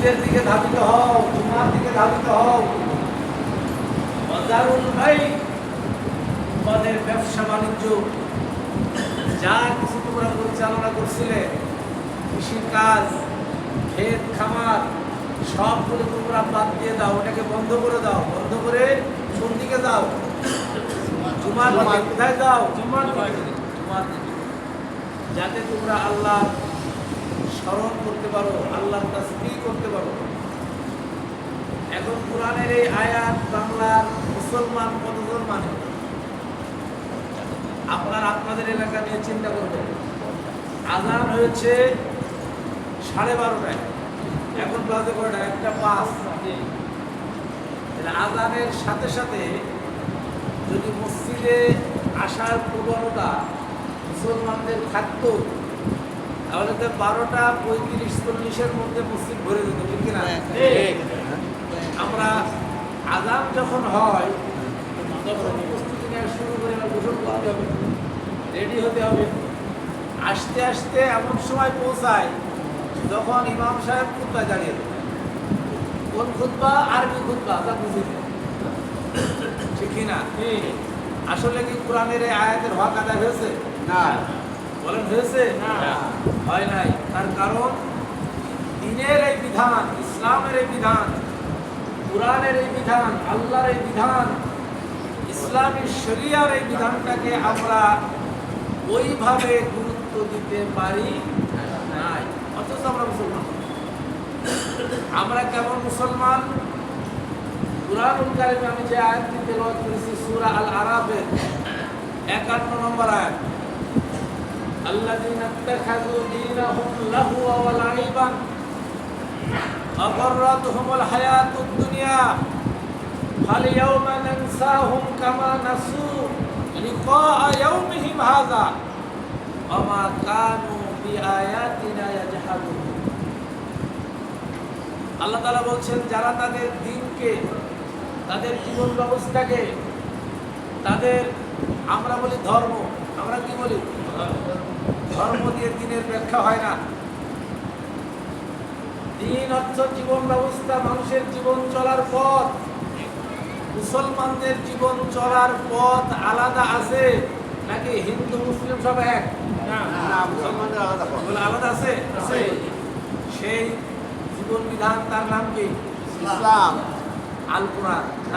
মসজিদের দিকে ধাবিত হও, জুমার দিকে ধাবিত হও। বাজারুল ভাই, তোমাদের ব্যবসা বাণিজ্য যা কিছু তোমরা পরিচালনা করছিলে, কৃষিকাজ, ক্ষেত খামার, সবগুলো তোমরা বাদ দিয়ে দাও, ওটাকে বন্ধ করে দাও। বন্ধ করে কোন দিকে দাও? জুমার দিকে। কোথায় দাও? জুমার দিকে। যাতে তোমরা আল্লাহ স্মরণ করতে পারো, আল্লাহর তাসবিহ করতে পারো। এখন কোরআনের এই আয়াত বাংলার মুসলমান কতজন মানে? আপনাদের এলাকা নিয়ে চিন্তা করবেন। আজান হয়েছে 12:30টায়, এখন বাজে কয়টা? 1:05। আজানের সাথে সাথে যদি মসজিদে আসার প্রবণতা মুসলমানদের থাকতো, তাহলে তো 12:35-40-এর মধ্যে মসজিদ ভরে যেত, ঠিক কিনা? আমরা আজান যখন হয় তখন প্রস্তুতি নেওয়া শুরু করে গোসল করতে হবে, রেডি হতে হবে। আস্তে আস্তে এমন সময় পৌঁছায় যখন ইমাম সাহেব খুতবা জানিয়ে দেয়। কোন খুতবা? আরবি খুতবা, তা বুঝি ঠিক কিনা? আসলে কি কোরআনের এই আয়াতের হক আদায় হয়েছে? না। বলেন হয়েছে? না, হয় নাই। তার কারণ দ্বীনের এই বিধান, ইসলামের এই বিধান, কোরআনের এই বিধান, আল্লাহর এই বিধান, ইসলামী শরিয়ার এই বিধানটাকে আমরা ওইভাবে গুরুত্ব দিতে পারি নাই। অথচ আমরা মুসলমান। আমরা কেমন মুসলমান? কুরআনুল কারীমে আমি যে আয়াতটি তেলাওয়াত করেছি, সূরা আল আরাফের 51 নম্বর আয়াত, আল্লাযীনা ইত্তাখাযু দীনাহুম লাহওয়া ওয়া লাইবান ওয়া গররাতহুমুল হায়াতুদ দুনিয়া ফালইয়াওমা নানসাহুম কামা নাসু লিকাআ ইয়াওমিহিম হাযা ওয়া মা কানু বিআয়াতিনা ইয়াজহাদুন। আল্লাহ তাআলা বলছেন, যারা তাদের দ্বীনকে, তাদের জীবন ব্যবস্থাকে, তাদের, আমরা বলি ধর্ম, আমরা কি বলি? ধর্ম দিয়ে দ্বীনের ব্যাখ্যা হয় না। দ্বীন অর্থ জীবন ব্যবস্থা, মানুষের জীবন চলার পথ। মুসলমানদের জীবন চলার পথ আলাদা আছে নাকি হিন্দু মুসলিম সব এক? না, মুসলমানদের আলাদা পথ। আলাদা আছে? সেই জীবন বিধান, তার নাম কি? ইসলাম, আল কোরআন।